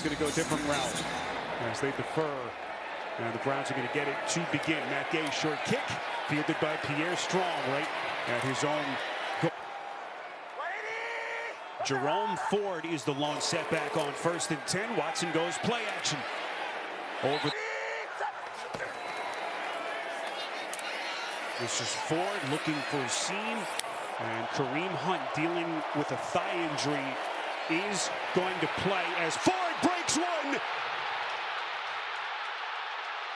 It's going to go a different route as they defer. And the Browns are going to get it to begin. Matt Gay, short kick, fielded by Pierre Strong right at his own goal. Jerome Ford is the lone setback on 1st and 10. Watson goes play action. Over. This is Ford looking for a seam. And Kareem Hunt, dealing with a thigh injury, is going to play as Ford breaks one.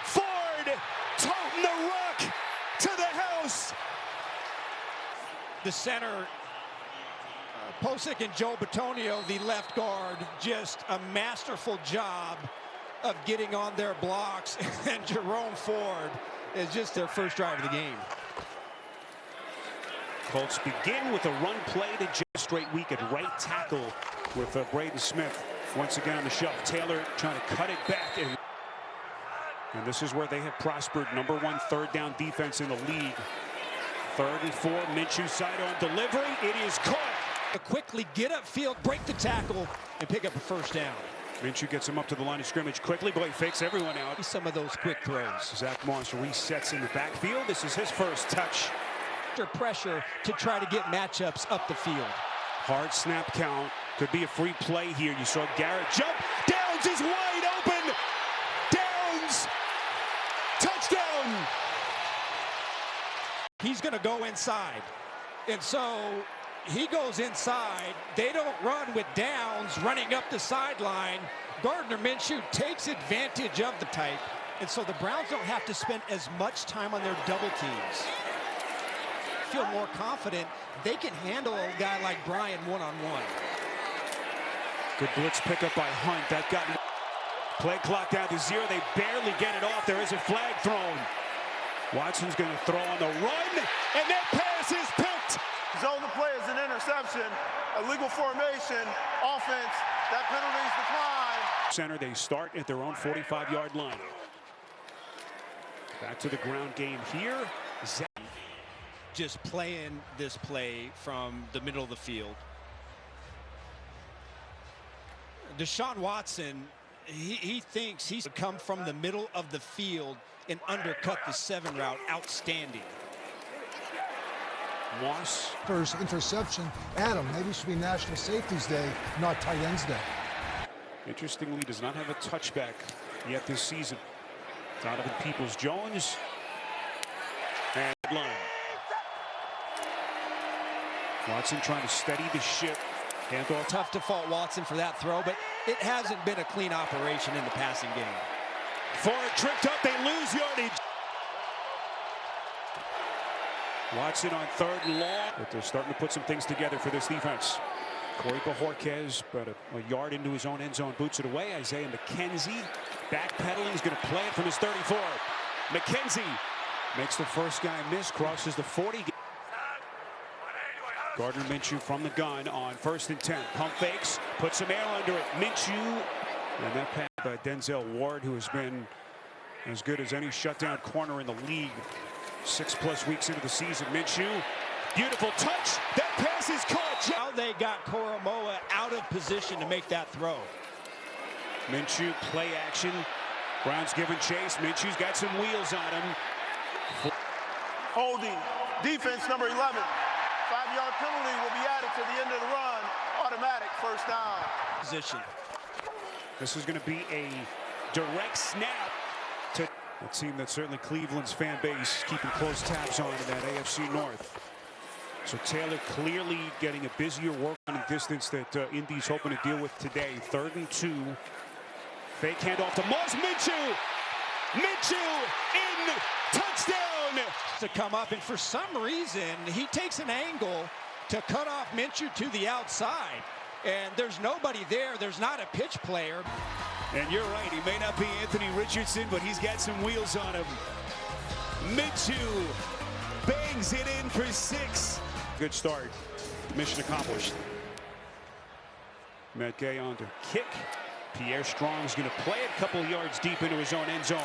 Ford toting the rock to the house. The center, Posick and Joe Bitonio, the left guard, just a masterful job of getting on their blocks. And Jerome Ford is just their first drive of the game. Colts begin with a run play to just straight week at right tackle with Braden Smith once again on the shelf. Taylor trying to cut it back. And this is where they have prospered. Number 1 third down defense in the league. 3rd and 4. Minshew side on delivery. It is caught. Quickly get upfield, break the tackle, and pick up a first down. Minshew gets him up to the line of scrimmage quickly. Boy, fakes everyone out. Some of those quick throws. Zach Moss resets in the backfield. This is his first touch. Pressure to try to get matchups up the field. Hard snap count. Could be a free play here. You saw Garrett jump. Downs is wide open. Downs. Touchdown. He's going to go inside. And so he goes inside. They don't run with Downs running up the sideline. Gardner Minshew takes advantage of the type. And so the Browns don't have to spend as much time on their double teams. Feel more confident they can handle a guy like Brian one-on-one. Good blitz pickup by Hunt. That got play clock down to 0. They barely get it off. There is a flag thrown. Watson's going to throw on the run, and that pass is picked. Zone the play is an interception, illegal formation, offense. That penalty's declined. Center, they start at their own 45-yard line. Back to the ground game here. Just playing this play from the middle of the field. Deshaun Watson, he thinks he's come from the middle of the field and undercut the 7 route. Outstanding. Moss. First interception. Adam, maybe it should be National Safeties Day, not Tight Ends Day. Interestingly, does not have a touchback yet this season. Donovan Peoples-Jones. And line. Watson trying to steady the ship. Handoff. Tough to fault Watson for that throw, but it hasn't been a clean operation in the passing game. Ford tripped up, they lose yardage. Watson on 3rd and long. But they're starting to put some things together for this defense. Corey Bajorquez, about a yard into his own end zone, boots it away. Isaiah McKenzie backpedaling, is going to play it from his 34. McKenzie makes the first guy miss, crosses the 40. Gardner Minshew from the gun on 1st and 10. Pump fakes, put some air under it. Minshew, and that pass by Denzel Ward, who has been as good as any shutdown corner in the league 6+ weeks into the season. Minshew, beautiful touch. That pass is caught. Now they got Koromoa out of position to make that throw. Minshew, play action. Browns giving chase. Minshew's got some wheels on him. Holding. Defense number 11. 5-yard penalty will be added to the end of the run. Automatic first down. Position. This is going to be a direct snap to a team that certainly Cleveland's fan base keeping close tabs on in that AFC North. So Taylor clearly getting a busier work on a distance that Indy's hoping to deal with today. 3rd and 2. Fake handoff to Moss. Minshew. Minshew in. Touchdown. To come up, and for some reason he takes an angle to cut off Minshew to the outside, and there's nobody there. There's not a pitch player. And you're right, he may not be Anthony Richardson, but he's got some wheels on him. Minshew bangs it in for 6. Good start. Mission accomplished. Matt Gay on to kick. Pierre Strong's going to play it a couple of yards deep into his own end zone.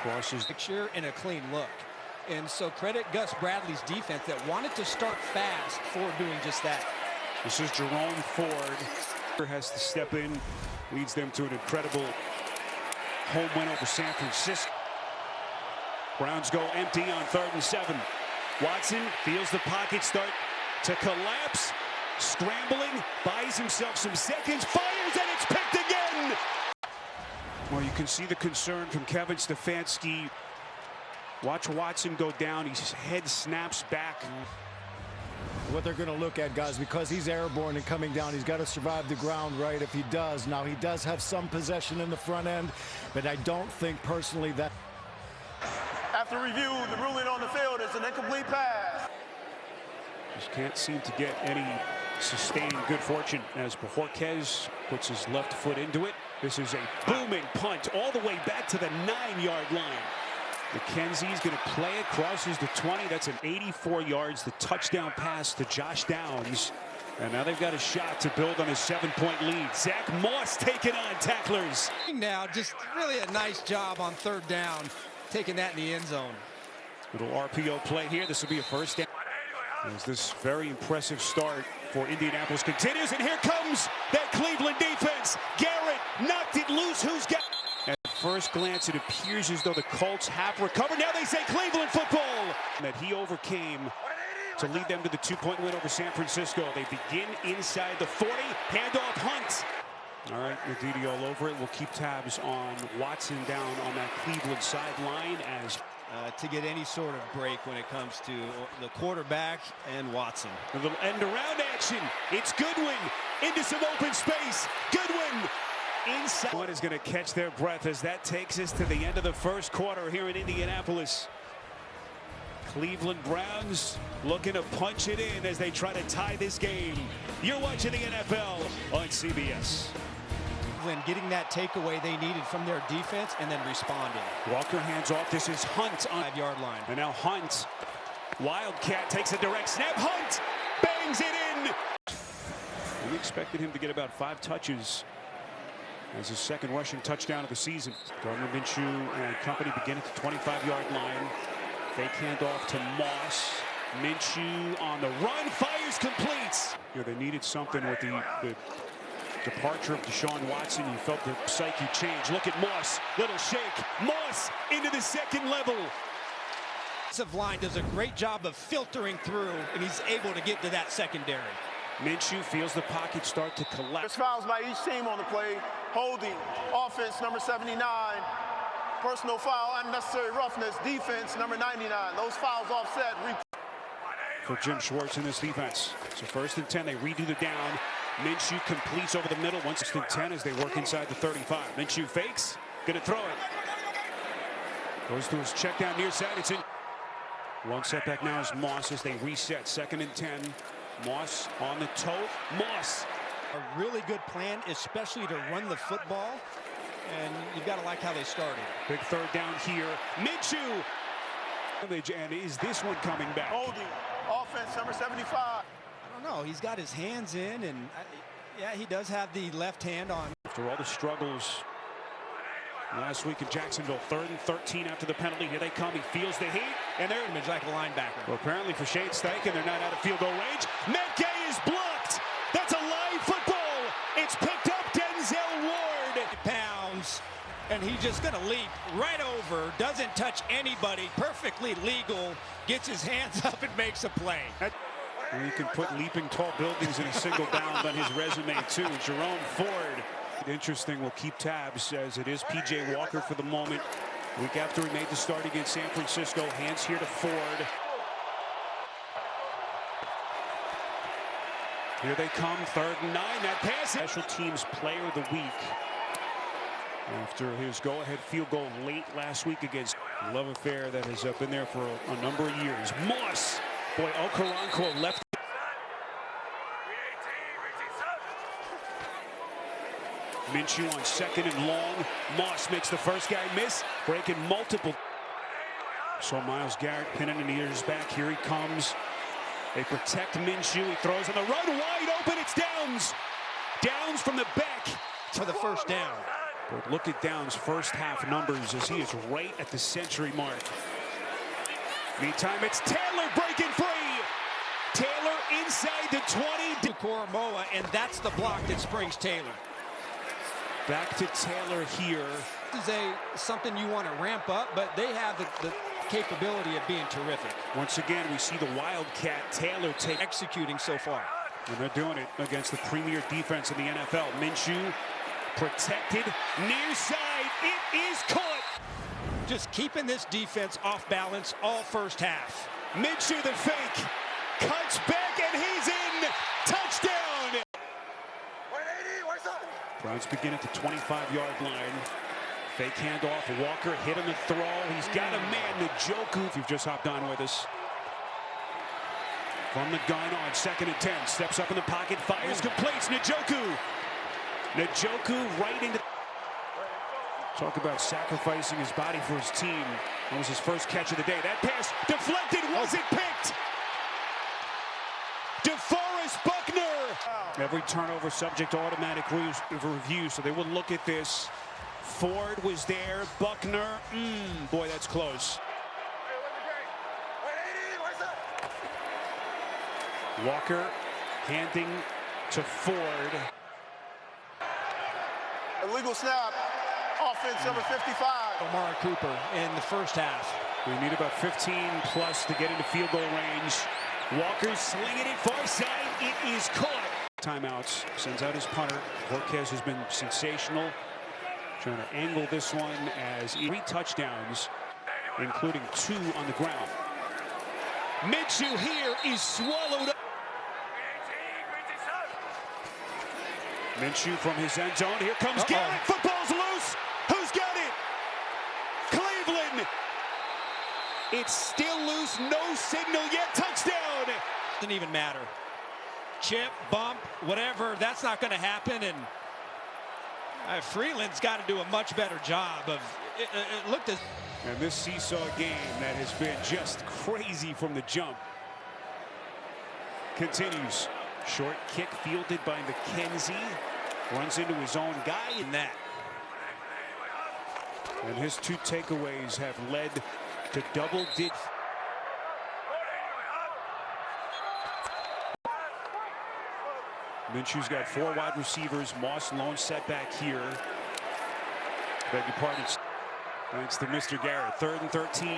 Crosses picture and a clean look. And so credit Gus Bradley's defense that wanted to start fast for doing just that. This is Jerome Ford Has to step in, leads them to an incredible home win over San Francisco. Browns go empty on 3rd and 7. Watson feels the pocket start to collapse, scrambling, buys himself some seconds, fires, and it's picked again. Well, you can see the concern from Kevin Stefanski. Watch Watson go down. His head snaps back. What they're going to look at, guys, because he's airborne and coming down, he's got to survive the ground, right? If he does. Now, he does have some possession in the front end, but I don't think personally that. After review, the ruling on the field is an incomplete pass. Just can't seem to get any sustained good fortune as Bojorquez puts his left foot into it. This is a booming punt all the way back to the 9-yard line. McKenzie's going to play it, crosses the 20. That's an 84 yards, the touchdown pass to Josh Downs. And now they've got a shot to build on a 7-point lead. Zach Moss taking on tacklers. Now, just really a nice job on 3rd down, taking that in the end zone. Little RPO play here. This will be a first down. As this very impressive start for Indianapolis continues, and here comes that Cleveland defense. Garrett knocked it loose. Who's got? At first glance, it appears as though the Colts have recovered. Now they say Cleveland football. That he overcame to lead them to the 2-point win over San Francisco. They begin inside the 40. Handoff Hunt. All right, Medidi all over it. We'll keep tabs on Watson down on that Cleveland sideline as to get any sort of break when it comes to the quarterback and Watson. a little end around action. It's Goodwin into some open space. Goodwin inside. One is going to catch their breath as that takes us to the end of the first quarter here in Indianapolis. Cleveland Browns looking to punch it in as they try to tie this game. You're watching the NFL on CBS. Getting that takeaway they needed from their defense and then responding. Walker hands off. This is Hunt on 5-yard line. And now Hunt, Wildcat takes a direct snap. Hunt bangs it in. We expected him to get about 5 touches as his second rushing touchdown of the season. Gardner Minshew and company begin at the 25-yard line. Fake handoff to Moss. Minshew on the run, fires, completes. You know, they needed something with the departure of Deshaun Watson. You felt the psyche change. Look at Moss, little shake. Moss into the second level. Offensive line does a great job of filtering through, and he's able to get to that secondary. Minshew feels the pocket start to collapse. There's fouls by each team on the play. Holding, offense number 79. Personal foul, unnecessary roughness, defense number 99. Those fouls offset. For Jim Schwartz in this defense. So 1st and 10, they redo the down. Minshew completes over the middle. 1st and 10 as they work inside the 35. Minshew fakes, gonna throw it. Goes to his check down near side. It's in. One setback now is Moss as they reset. 2nd and 10. Moss on the toe. Moss. A really good plan, especially to run the football. And you've got to like how they started. Big 3rd down here. Minshew. And is this one coming back? Holding, offense number 75. I don't know. He's got his hands in, and yeah, he does have the left hand on. After all the struggles last week in Jacksonville, 3rd and 13 after the penalty. Here they come. He feels the heat, and they're Image like a linebacker. well, apparently for Shane Steichen, they're not out of field goal range. Metcalf is blocked. That's a live football. It's picked up. Denzel Ward. Pounds, and he's just going to leap right over. Doesn't touch anybody. Perfectly legal. Gets his hands up and makes a play. You can put leaping tall buildings in a single bound on his resume too. Jerome Ford. Interesting. We'll keep tabs as it is P.J. Walker for the moment. Week after he made the start against San Francisco. Hands here to Ford. Here they come. 3rd and 9. That pass. Special teams player of the week. After his go-ahead field goal late last week against Love Affair that has been there for a number of years. Moss. Boy, Okoronkwo left. Minshew on 2nd and long. Moss makes the first guy miss, breaking multiple. So Myles Garrett pinning in the ears back. Here he comes. They protect Minshew. He throws on the run. Wide open. It's Downs. Downs from the back For the first down. But look at Downs' first half numbers as he is right at the century mark. Meantime, it's Taylor breaking free. Taylor inside the 20. Koromoa, and that's the block that springs Taylor. Back to Taylor here. This is something you want to ramp up, but they have the capability of being terrific. Once again, we see the Wildcat Taylor Executing so far. and they're doing it against the premier defense in the NFL. Minshew protected, near side, it is caught. Just keeping this defense off balance all first half. Minshew the fake, cuts back and he's in, touchdown. Browns begin at the 25-yard line. Fake handoff, Walker hit on the throw. He's got a man, Njoku. If you've just hopped on with us. From the gun on 2nd and 10. Steps up in the pocket, fires, completes. Njoku right into. Talk about sacrificing his body for his team. That was his first catch of the day. That pass deflected, wasn't picked. DeForest Buckner. Every turnover subject to automatic review, so they will look at this. Ford was there. Buckner, boy, that's close. Walker handing to Ford. Illegal snap. Offense number 55. Amari Cooper in the first half. We need about 15 plus to get into field goal range. Walker slinging it far side. It is caught. Timeouts. Sends out his punter. Borquez has been sensational. Trying to angle this one as 3 touchdowns, including 2 on the ground. Minshew here is swallowed up. Minshew from his end zone. Here comes Garrett. Football's loose. Who's got it? Cleveland. It's still loose. No signal yet. Touchdown. Doesn't even matter. Chip, bump, whatever. That's not going to happen. And Freeland's got to do a much better job of it looked as. And this seesaw game that has been just crazy from the jump continues. Short kick fielded by McKenzie. Runs into his own guy in that. And his 2 takeaways have led to double digits. Minshew's got 4 wide receivers. Moss lone setback here. Beg your pardon. Thanks to Mr. Garrett. 3rd and 13.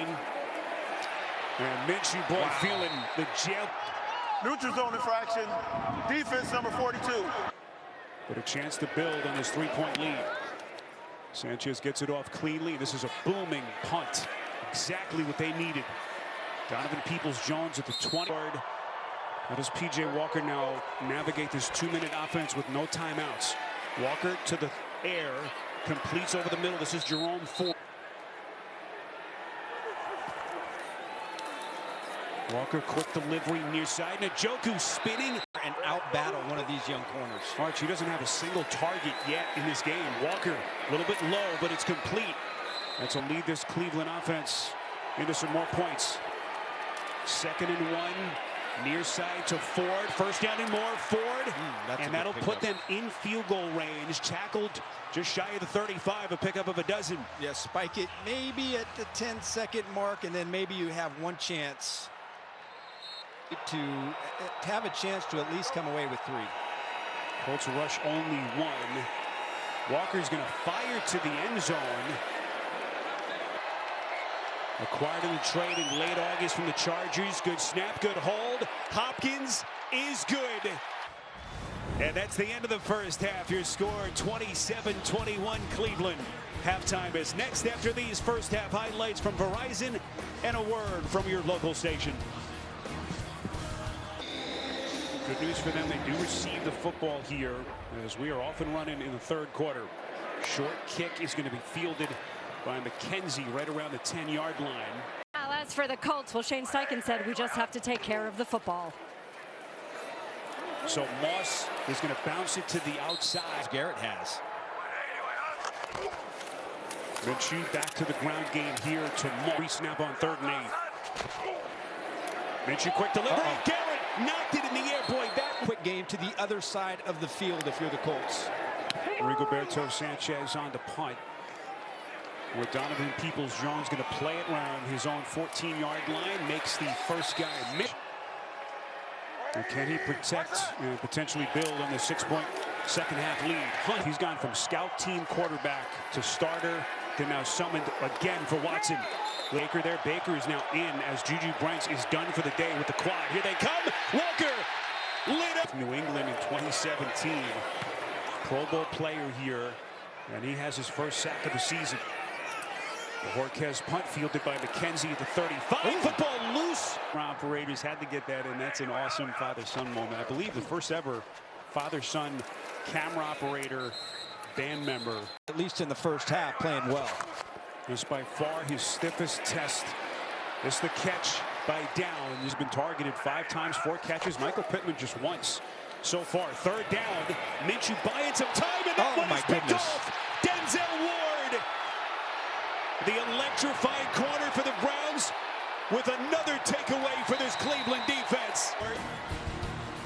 And Minshew, boy, feeling the jail. Neutral zone infraction. Defense number 42. But a chance to build on his 3-point lead. Sanchez gets it off cleanly. This is a booming punt. Exactly what they needed. Donovan Peoples-Jones at the 20-yard. How does P.J. Walker now navigate this 2-minute offense with no timeouts? Walker to the air, completes over the middle. This is Jerome Ford. Walker, quick delivery near side. Njoku spinning. And out-battle one of these young corners. Archie doesn't have a single target yet in this game. Walker, a little bit low, but it's complete. That's will lead this Cleveland offense into some more points. 2nd and 1. Near side to Ford. 1st down and more. Ford. And that'll put them in field goal range. Tackled just shy of the 35. A pickup of a dozen. Yeah, spike it maybe at the 10-second mark, and then maybe you have one chance to have a chance to at least come away with 3. Colts rush only 1. Walker's going to fire to the end zone. Acquired in the trade in late August from the Chargers. Good snap, good hold. Hopkins is good. And that's the end of the first half. Your score 27-21 Cleveland. Halftime is next after these first half highlights from Verizon and a word from your local station. Good news for them, they do receive the football here as we are off and running in the 3rd quarter. Short kick is going to be fielded by McKenzie right around the 10-yard line. Well, as for the Colts, well, Shane Steichen said we just have to take care of the football. So Moss is going to bounce it to the outside. Garrett has. Minshew back to the ground game here to Moss. Snap on 3rd and 8. Minshew quick delivery. Garrett knocked it in the air. Boy, that Quick game to the other side of the field if you're the Colts. Rigoberto Sanchez on the punt. With Donovan Peoples-Jones going to play it around his own 14-yard line. Makes the first guy miss. And can he protect and potentially build on the 6-point second half lead? Hunt, he's gone from scout team quarterback to starter to now summoned again for Watson. Baker there. Baker is now in as Juju Brents is done for the day with the quad. Here they come. Walker lit up. New England in 2017. Pro Bowl player here, and he has his first sack of the season. The Jorquez punt fielded by McKenzie at the 35. Ooh. Football loose. Operators had to get that in. That's an awesome father-son moment. I believe the first ever father-son camera operator band member. At least in the first half, playing well. This by far his stiffest test. This the catch by Down. He's been targeted 5 times, 4 catches. Michael Pittman just once so far. Third down. Minshew buying some time, and that one is picked off. Denzel Ward, the electrifying corner for the Browns, with another takeaway for this Cleveland defense.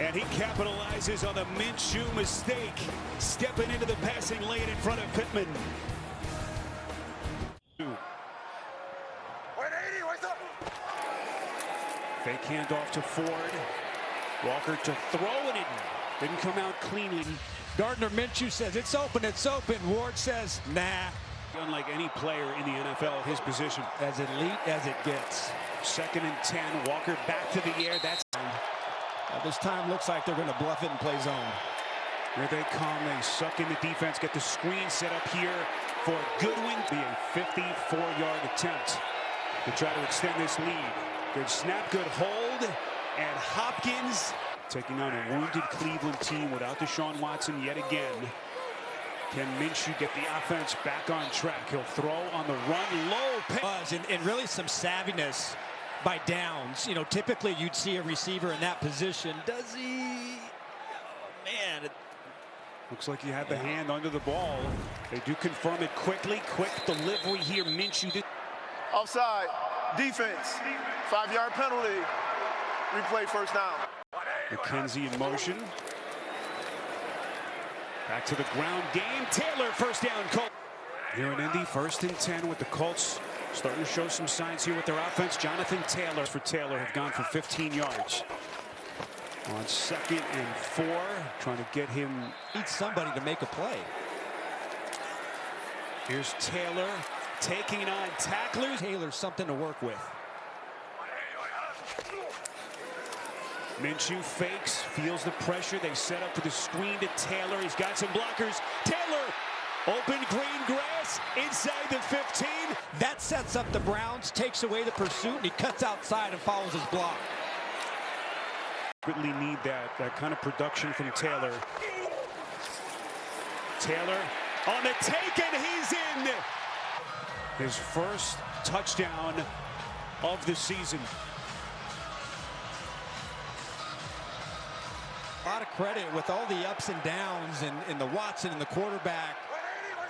And he capitalizes on the Minshew mistake, stepping into the passing lane in front of Pittman. Fake handoff to Ford. Walker to throw, and it didn't come out cleanly. Gardner Minshew says it's open, it's open. Ward says, nah. Unlike any player in the NFL at his position. As elite as it gets. 2nd and 10. Walker back to the air. That's this time looks like they're going to bluff it and play zone. Here they come. They suck in the defense. Get the screen set up here for Goodwin. Be a 54-yard attempt to try to extend this lead. Good snap, good hold, and Hopkins taking on a wounded Cleveland team without Deshaun Watson yet again. Can Minshew get the offense back on track? He'll throw on the run low. And really some savviness by Downs. You know, typically you'd see a receiver in that position. Does he? Oh, man. Looks like he had the hand under the ball. They do confirm it quickly. Quick delivery here. Minshew did. Offside. Defense. 5-yard penalty. Replay first down. McKenzie in motion. Back to the ground game. Taylor first down. Colts. Here in Indy, 1st and 10 with the Colts starting to show some signs here with their offense. Jonathan Taylor for Taylor have gone for 15 yards. On 2nd and 4, trying to get him. Needs somebody to make a play. Here's Taylor taking on tacklers. Taylor's something to work with. Minshew fakes, feels the pressure. They set up for the screen to Taylor. He's got some blockers. Taylor, open green grass inside the 15. That sets up the Browns, takes away the pursuit, and he cuts outside and follows his block. Really need that kind of production from Taylor. Taylor on the take, and he's in. His first touchdown of the season. A lot of credit with all the ups and downs and the Watson and the quarterback.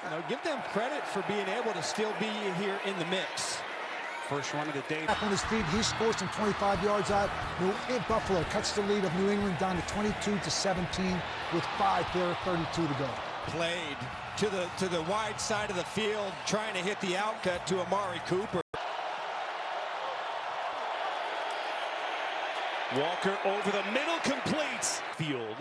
You know, give them credit for being able to still be here in the mix. First run of the day. Back on his feet, he scores from 25 yards out. Buffalo cuts the lead of New England down to 22-17 with 5:32 to go. Played to the wide side of the field, trying to hit the outcut to Amari Cooper. Walker over the middle, completes. Field.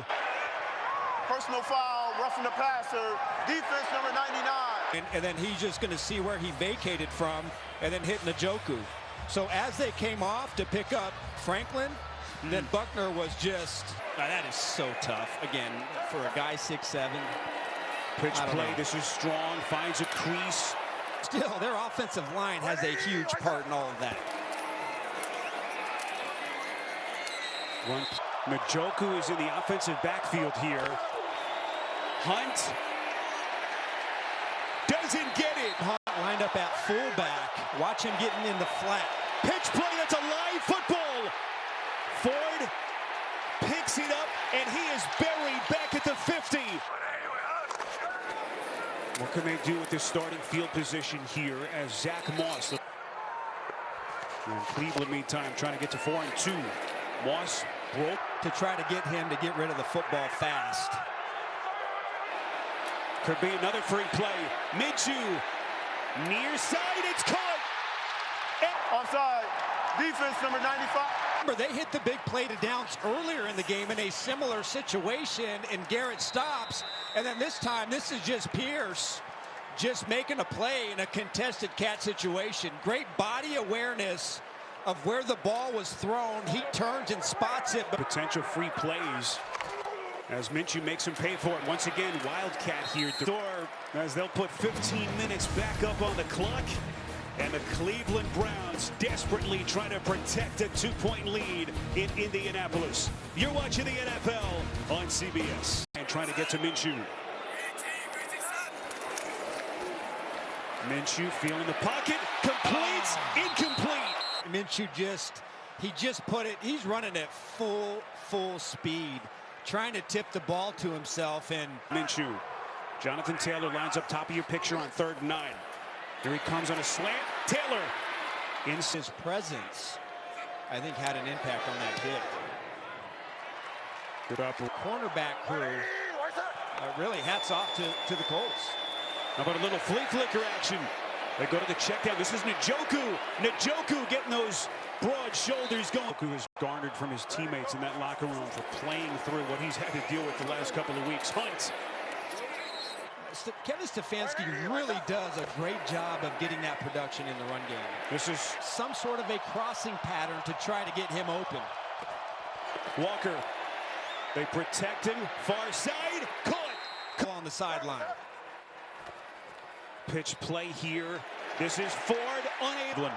Personal foul, roughing the passer. Defense number 99. And then he's just going to see where he vacated from and then hit Njoku. So as they came off to pick up Franklin, then Buckner was just... that is so tough. Again, for a guy 6'7". Pitch play, this is strong, finds a crease. Still, their offensive line has a huge part in all of that. Njoku is in the offensive backfield here. Hunt doesn't get it. Hunt lined up at fullback. Watch him getting in the flat. Pitch play, that's a live football. Ford picks it up, and he is buried back at the 50. What can they do with this starting field position here as Zach Moss? And Cleveland, meantime, trying to get to 4-2. Moss broke. To try to get him to get rid of the football fast. Could be another free play. Minshew, near side, it's caught. Offside. Defense number 95. Remember, they hit the big play to Downs earlier in the game in a similar situation, and Garrett stops. And then this time, this is just Pierce just making a play in a contested catch situation. Great body awareness of where the ball was thrown. He turns and spots it. Potential free plays as Minshew makes him pay for it. Once again, Wildcat here. As they'll put 15 minutes back up on the clock. And the Cleveland Browns desperately trying to protect a 2-point lead in Indianapolis. You're watching the NFL on CBS. And trying to get to Minshew. Minshew feeling the pocket. Completes. Incomplete. Minshew just put it. He's running at full speed, trying to tip the ball to himself. And Minshew. Jonathan Taylor lines up top of your picture on 3rd and 9. Here he comes on a slant. Taylor. In his presence, I think, had an impact on that hit. Good up. Cornerback crew. Really hats off to the Colts. How about a little flea flicker action? They go to the check down. This is Njoku. Njoku getting those broad shoulders going. Njoku has garnered from his teammates in that locker room for playing through what he's had to deal with the last couple of weeks. Hunt. Kevin Stefanski really does a great job of getting that production in the run game. This is some sort of a crossing pattern to try to get him open. Walker. They protect him. Far side. Caught. On the sideline. Pitch play here. This is Ford unable.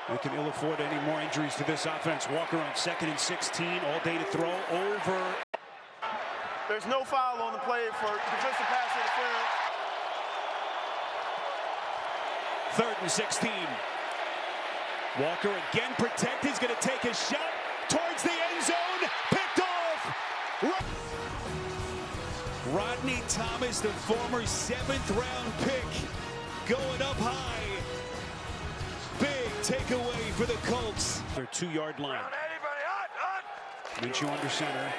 They can ill afford any more injuries to this offense. Walker on 2nd and 16. All day to throw over. There's no foul on the play for defensive pass interference. 3rd and 16. Walker again protected. He's going to take a shot towards the end zone. Picked off. Rodney Thomas, the former 7th-round pick, going up high. Big takeaway for the Colts. Their 2-yard line. Minshew under center.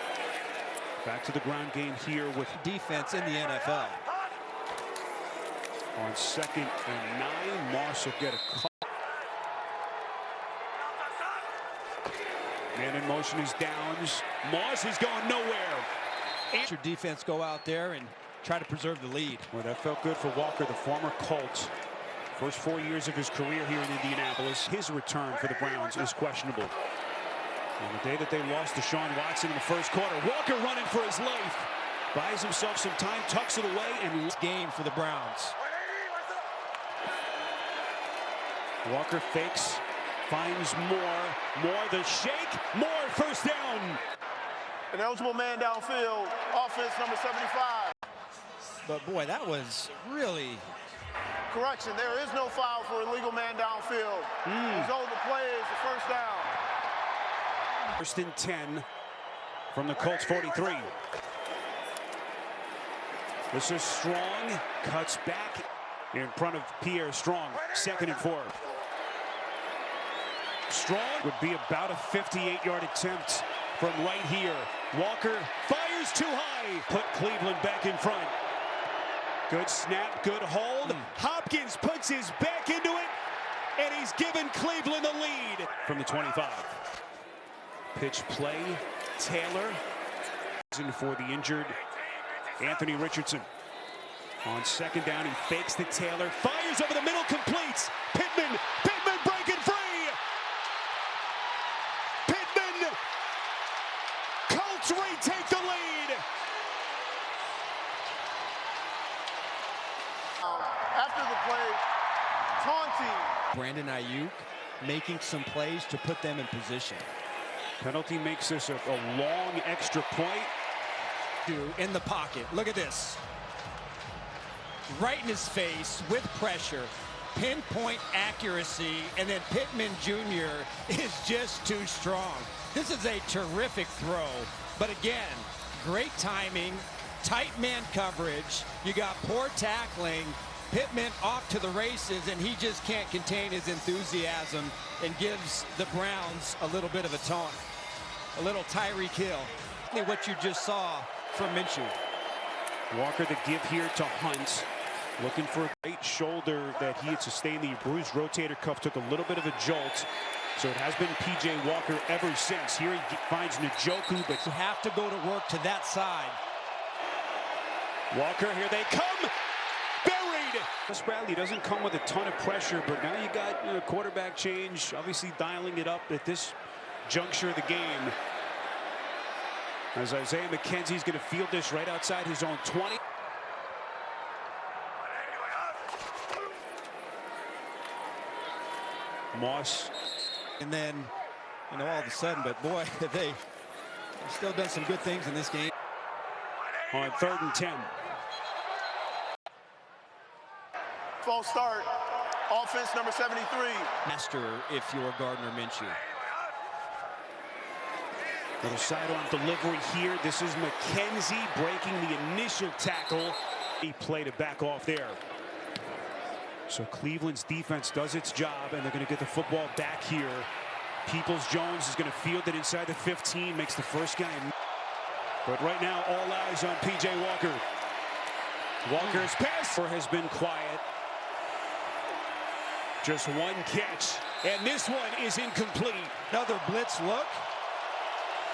Back to the ground game here with defense in the NFL. On 2nd and 9, Moss will get a call. Man in motion is Downs. Moss is going nowhere. Your defense go out there and try to preserve the lead. Well, that felt good for Walker, the former Colt. First 4 years of his career here in Indianapolis. His return for the Browns is questionable. On the day that they lost to Deshaun Watson in the first quarter, Walker running for his life. Buys himself some time, tucks it away, and game for the Browns. Walker fakes, finds more the shake, more first down. An eligible man downfield, offense number 75. But boy, that was really... Correction, there is no foul for illegal man downfield. Result of the play is the first down. 1st and 10 from the Colts 43. This is Strong, cuts back in front of Pierre Strong. 2nd and 4. Strong would be about a 58-yard attempt from right here. Walker fires too high. Put Cleveland back in front. Good snap, good hold. Hopkins puts his back into it, and he's given Cleveland the lead from the 25. Pitch play, Taylor. For the injured Anthony Richardson. On 2nd down, he fakes to Taylor, fires over the middle, completes. Pittman breaking free. Pittman. Colts retake the lead. After the play, taunting. Brandon Ayuk making some plays to put them in position. Penalty makes this a long extra point. In the pocket. Look at this. Right in his face with pressure. Pinpoint accuracy. And then Pittman Jr. is just too strong. This is a terrific throw. But again, great timing. Tight man coverage. You got poor tackling. Pittman off to the races, and he just can't contain his enthusiasm and gives the Browns a little bit of a taunt. A little Tyreek Hill. What you just saw from Minshew. Walker the give here to Hunt. Looking for a great shoulder that he had sustained. The bruised rotator cuff took a little bit of a jolt. So it has been P.J. Walker ever since. Here he finds Njoku, but You have to go to work to that side. Walker, here they come. Buried. This Bradley doesn't come with a ton of pressure, but now you got a quarterback change, obviously dialing it up at this juncture of the game. As Isaiah McKenzie's going to field this right outside his own 20. Moss. And then, all of a sudden, but boy, they've still done some good things in this game. On 3rd and 10. False start. Offense number 73. Master if you're Gardner Minshew. Little sidearm delivery here. This is McKenzie breaking the initial tackle. He played it back off there. So Cleveland's defense does its job, and they're going to get the football back here. Peoples-Jones is going to field it inside the 15, makes the first guy. But right now, all eyes on P.J. Walker. Walker's pass has been quiet. Just one catch, and this one is incomplete. Another blitz look,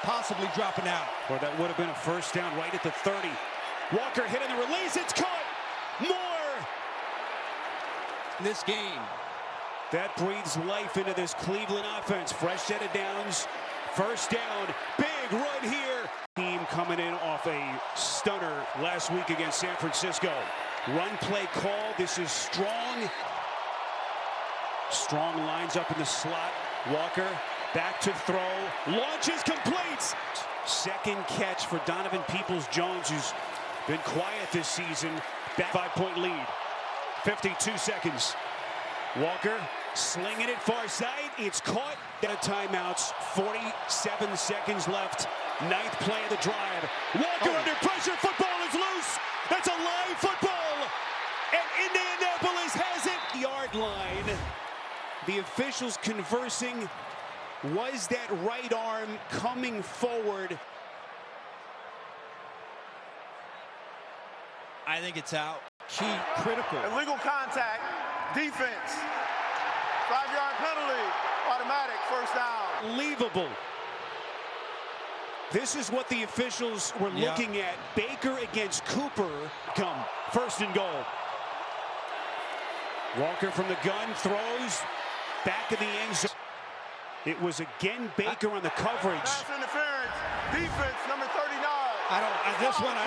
possibly dropping out. Or that would have been a first down right at the 30. Walker hit on the release, it's caught. More. This game. That breathes life into this Cleveland offense. Fresh set of downs, first down, big run here. Team coming in off a stunner last week against San Francisco. Run play call, this is strong. Strong lines up in the slot. Walker back to throw, launches, completes. Second catch for Donovan Peoples-Jones, who's been quiet this season. Back 5-point lead. 52 seconds. Walker slinging it far side. It's caught. Out of timeouts. 47 seconds left. 9th play of the drive. Walker under pressure. Football is loose. That's a live football. And Indianapolis has it. Yard line. The officials conversing. Was that right arm coming forward? I think it's out. Key, critical. Illegal contact. Defense. 5-yard penalty. Automatic. First down. Unbelievable. This is what the officials were looking at. Baker against Cooper. Come. 1st and goal. Walker from the gun throws. Back in the end zone. It was again Baker on the coverage. Pass interference. Defense number 39. I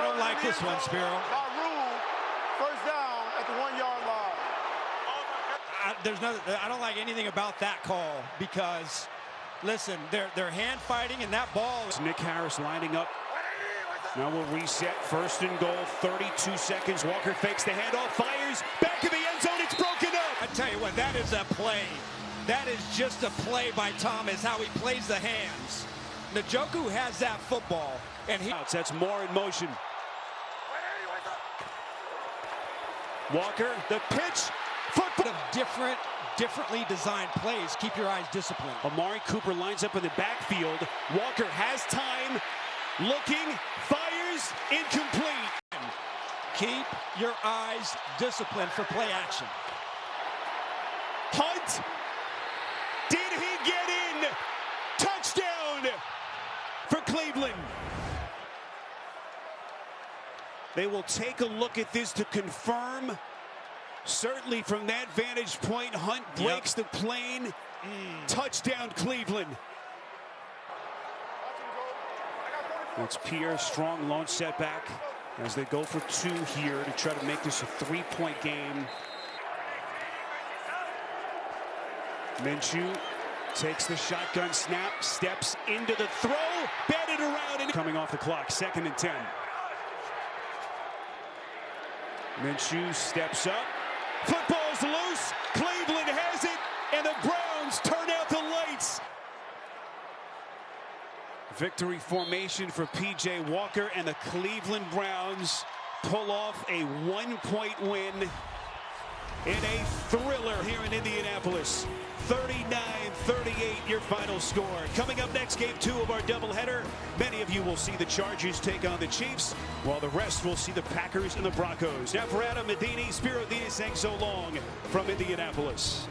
don't like this one, Spiro. By rule, first down at the 1-yard line. I don't like anything about that call because, listen, they're hand fighting and that ball. Nick Harris lining up. Now we'll reset. 1st and goal. 32 seconds. Walker fakes the handoff. Fires. Back in the end zone. It's broken up. I tell you what, that is a play. That is just a play by Thomas, how he plays the hands. Njoku has that football, and that's more in motion. Walker, the pitch, football. Of differently designed plays. Keep your eyes disciplined. Amari Cooper lines up in the backfield. Walker has time, looking, fires, incomplete. Keep your eyes disciplined for play action. Hunt. Did he get in? Touchdown for Cleveland. They will take a look at this to confirm. Certainly from that vantage point, Hunt breaks the plane. Touchdown, Cleveland. That's Pierre, strong lone setback as they go for 2 here to try to make this a 3-point game. Minshew takes the shotgun snap, steps into the throw, batted around, and coming off the clock. 2nd and 10. Minshew steps up. Football's loose. Cleveland has it, and the Browns turn out the lights. Victory formation for P.J. Walker, and the Cleveland Browns pull off a 1-point win in a thriller here in Indianapolis. 39-38 your final score. Coming up next, game 2 of our doubleheader. Many of you will see the Chargers take on the Chiefs, while the rest will see the Packers and the Broncos. Now for Adam Medini, Spiro Diaz saying so long from Indianapolis.